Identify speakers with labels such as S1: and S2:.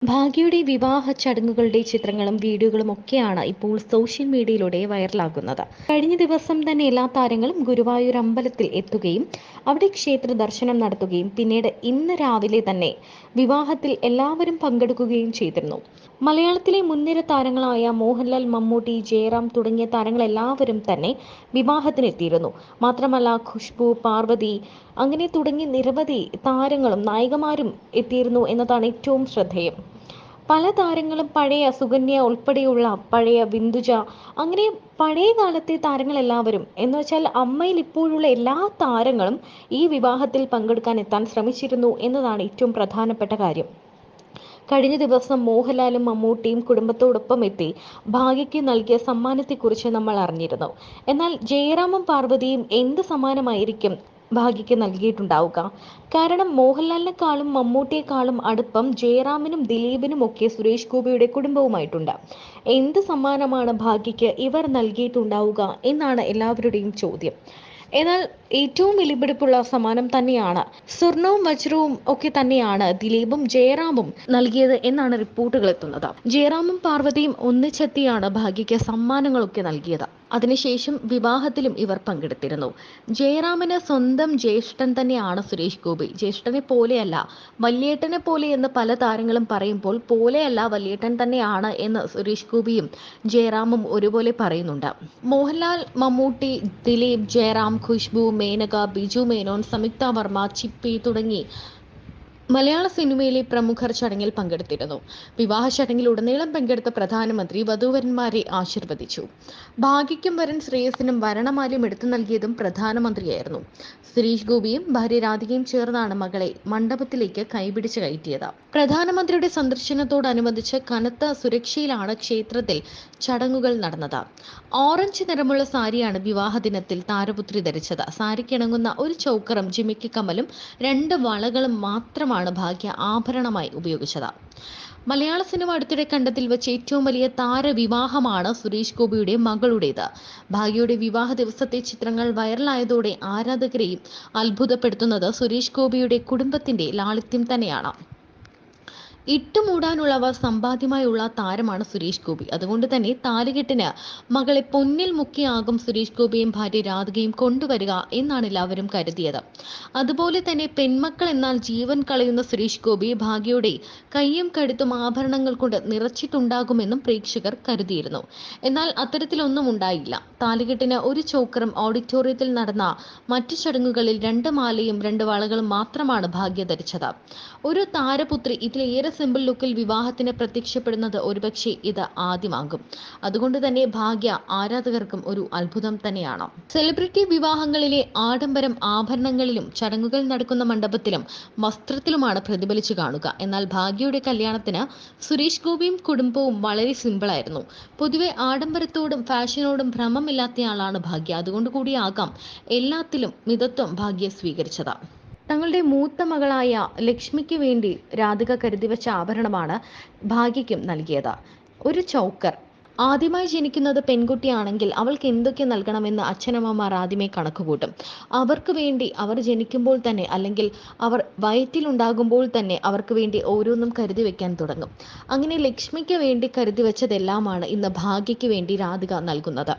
S1: ഭാഗ്യയുടെ വിവാഹ ചടങ്ങുകളുടെ ചിത്രങ്ങളും വീഡിയോകളും ഒക്കെയാണ് ഇപ്പോൾ സോഷ്യൽ മീഡിയയിലൂടെ വൈറലാകുന്നത്. കഴിഞ്ഞ ദിവസം തന്നെ എല്ലാ താരങ്ങളും ഗുരുവായൂർ അമ്പലത്തിൽ എത്തുകയും അവിടെ ക്ഷേത്ര ദർശനം നടത്തുകയും പിന്നീട് ഇന്ന് രാവിലെ തന്നെ വിവാഹത്തിൽ എല്ലാവരും പങ്കെടുക്കുകയും ചെയ്തിരുന്നു. മലയാളത്തിലെ മുൻനിര താരങ്ങളായ മോഹൻലാൽ, മമ്മൂട്ടി, ജയറാം തുടങ്ങിയ താരങ്ങൾ എല്ലാവരും തന്നെ വിവാഹത്തിനെത്തിയിരുന്നു. മാത്രമല്ല ഖുഷ്ബു, പാർവതി അങ്ങനെ തുടങ്ങി നിരവധി താരങ്ങളും നായികമാരും എത്തിയിരുന്നു എന്നതാണ് ഏറ്റവും ശ്രദ്ധേയം. പല താരങ്ങളും പഴയ സുകന്യ ഉൾപ്പെടെയുള്ള പഴയ ബിന്ദുജ അങ്ങനെ പഴയ കാലത്തെ താരങ്ങളെല്ലാവരും എന്ന് വെച്ചാൽ അമ്മയിൽ ഇപ്പോഴുള്ള എല്ലാ താരങ്ങളും ഈ വിവാഹത്തിൽ പങ്കെടുക്കാൻ എത്താൻ ശ്രമിച്ചിരുന്നു എന്നതാണ് ഏറ്റവും പ്രധാനപ്പെട്ട കാര്യം. കഴിഞ്ഞ ദിവസം മോഹൻലാലും മമ്മൂട്ടിയും കുടുംബത്തോടൊപ്പം എത്തി ഭാഗ്യയ്ക്ക് നൽകിയ സമ്മാനത്തെക്കുറിച്ച് നമ്മൾ അറിഞ്ഞിരുന്നു. എന്നാൽ ജയറാമും പാർവതിയും എന്ത് സമ്മാനമായിരിക്കും ഭാഗ്യയ്ക്ക് നൽകിയിട്ടുണ്ടാവുക? കാരണം മോഹൻലാലിനെക്കാളും മമ്മൂട്ടിയെക്കാളും അടുപ്പം ജയറാമിനും ദിലീപിനും ഒക്കെ സുരേഷ് ഗോപിയുടെ കുടുംബവുമായിട്ടുണ്ട്. എന്ത് സമ്മാനമാണ് ഭാഗ്യയ്ക്ക് ഇവർ നൽകിയിട്ടുണ്ടാവുക എന്നാണ് എല്ലാവരുടെയും ചോദ്യം. എന്നാൽ ഏറ്റവും വിലപിടിപ്പുള്ള സമ്മാനം തന്നെയാണ്, സ്വർണവും വജ്രവും ഒക്കെ തന്നെയാണ് ദിലീപും ജയറാമും നൽകിയത് എന്നാണ് റിപ്പോർട്ടുകൾ എത്തുന്നത്. ജയറാമും പാർവതിയും ഒന്നിച്ചെത്തിയാണ് ഭാഗ്യയ്ക്ക് സമ്മാനങ്ങളൊക്കെ നൽകിയത്. അതിനുശേഷം വിവാഹത്തിലും ഇവർ പങ്കെടുത്തിരുന്നു. ജയറാമിന് സ്വന്തം ജ്യേഷ്ഠൻ തന്നെയാണ് സുരേഷ് ഗോപി. ജ്യേഷ്ഠനെ പോലെയല്ല, വല്യേട്ടനെ പോലെ എന്ന് പല താരങ്ങളും പറയുമ്പോൾ പോലെയല്ല, വല്യേട്ടൻ തന്നെയാണ് എന്ന് സുരേഷ് ഗോപിയും ജയറാമും ഒരുപോലെ പറയുന്നുണ്ട്. മോഹൻലാൽ, മമ്മൂട്ടി, ദിലീപ്, ജയറാം, ഖുഷ്ബു, മേനക, ബിജു മേനോൻ, സംയുക്ത വർമ്മ, ചിപ്പി തുടങ്ങി മലയാള സിനിമയിലെ പ്രമുഖർ ചടങ്ങിൽ പങ്കെടുത്തിരുന്നു. വിവാഹ ചടങ്ങിൽ ഉടനീളം പങ്കെടുത്ത പ്രധാനമന്ത്രി വധൂവരന്മാരെ ആശീർവദിച്ചു. ഭാഗ്യയ്ക്കും വരൻ ശ്രേയസിനും വരണമാല്യം എടുത്തു നൽകിയതും പ്രധാനമന്ത്രിയായിരുന്നു. സുരേഷ് ഗോപിയും ഭാര്യ രാധികയും ചേർന്നാണ് മകളെ മണ്ഡപത്തിലേക്ക് കൈപിടിച്ച് കയറ്റിയത്. പ്രധാനമന്ത്രിയുടെ സന്ദർശനത്തോടനുബന്ധിച്ച് കനത്ത സുരക്ഷയിലാണ് ക്ഷേത്രത്തിൽ ചടങ്ങുകൾ നടന്നത്. ഓറഞ്ച് നിറമുള്ള സാരിയാണ് വിവാഹ ദിനത്തിൽ താരപുത്രി ധരിച്ചത്. സാരിക്കിണങ്ങുന്ന ഒരു ചോക്കറും ജിമിക്കി കമ്മലും 2 വളകളും മാത്രമാണ് ഭാഗ്യ ആഭരണമായി ഉപയോഗിച്ചത്. മലയാള സിനിമ അടുത്തിടെ കണ്ടതിൽ വെച്ച് ഏറ്റവും വലിയ താരവിവാഹമാണ് സുരേഷ് ഗോപിയുടെ മകളുടേത്. ഭാഗ്യയുടെ വിവാഹ ദിവസത്തെ ചിത്രങ്ങൾ വൈറലായതോടെ ആരാധകരെയും അത്ഭുതപ്പെടുത്തുന്നത് സുരേഷ് ഗോപിയുടെ കുടുംബത്തിന്റെ ലാളിത്യം തന്നെയാണ്. ഇട്ടുമൂടാനുള്ളവ സമ്പാദ്യമായുള്ള താരമാണ് സുരേഷ് ഗോപി. അതുകൊണ്ട് തന്നെ താലികെട്ടിന് മകളെ പൊന്നിൽ മുക്കിയാകും സുരേഷ് ഗോപിയും ഭാര്യ രാധികയും കൊണ്ടുവരിക എന്നാണ് എല്ലാവരും കരുതിയത്. അതുപോലെ തന്നെ പെൺമക്കൾ എന്നാൽ ജീവൻ കളയുന്ന സുരേഷ് ഗോപി ഭാഗ്യയുടെ കയ്യും കഴുത്തും ആഭരണങ്ങൾ കൊണ്ട് നിറച്ചിട്ടുണ്ടാകുമെന്നും പ്രേക്ഷകർ കരുതിയിരുന്നു. എന്നാൽ അത്തരത്തിലൊന്നും ഉണ്ടായില്ല. താലികെട്ടിന് ഒരു ചോക്കറും ഓഡിറ്റോറിയത്തിൽ നടന്ന മറ്റു ചടങ്ങുകളിൽ 2 മാലയും 2 വളകളും മാത്രമാണ് ഭാഗ്യ ധരിച്ചത്. ഒരു താരപുത്രി ഇതിലേറെ സിമ്പിൾ ലുക്കിൽ വിവാഹത്തിന് പ്രത്യക്ഷപ്പെടുന്നത് ഒരുപക്ഷെ ഇത് ആദ്യമാകും. അതുകൊണ്ട് തന്നെ ഭാഗ്യ ആരാധകർക്കും ഒരു അത്ഭുതം തന്നെയാണ്. സെലിബ്രിറ്റി വിവാഹങ്ങളിലെ ആഡംബരം ആഭരണങ്ങളിലും ചടങ്ങുകൾ നടക്കുന്ന മണ്ഡപത്തിലും വസ്ത്രത്തിലുമാണ് പ്രതിഫലിച്ചു കാണുക. എന്നാൽ ഭാഗ്യയുടെ കല്യാണത്തിന് സുരേഷ് ഗോപിയും കുടുംബവും വളരെ സിമ്പിളായിരുന്നു. പൊതുവെ ആഡംബരത്തോടും ഫാഷനോടും ഭ്രമമില്ലാത്തയാളാണ് ഭാഗ്യ. അതുകൊണ്ട് കൂടിയാകാം എല്ലാത്തിലും മിതത്വം ഭാഗ്യ സ്വീകരിച്ചത്. തങ്ങളുടെ മൂത്ത മകളായ ലക്ഷ്മിക്ക് വേണ്ടി രാധിക കരുതിവെച്ച ആഭരണമാണ് ഭാഗ്യയ്ക്കും നൽകിയത്. ഒരു ചോക്കർ. ആദ്യമായി ജനിക്കുന്നത് പെൺകുട്ടിയാണെങ്കിൽ അവൾക്ക് എന്തൊക്കെ നൽകണമെന്ന് അച്ഛനമ്മമാർ ആദ്യമേ കണക്കുകൂട്ടും. അവർക്ക് വേണ്ടി അവർ ജനിക്കുമ്പോൾ തന്നെ അല്ലെങ്കിൽ അവർ വയറ്റിലുണ്ടാകുമ്പോൾ തന്നെ അവർക്ക് വേണ്ടി ഓരോന്നും കരുതി വെക്കാൻ തുടങ്ങും. അങ്ങനെ ലക്ഷ്മിക്ക് വേണ്ടി കരുതി വെച്ചതെല്ലാമാണ് ഇന്ന് ഭാഗ്യയ്ക്ക് വേണ്ടി രാധിക നൽകുന്നത്.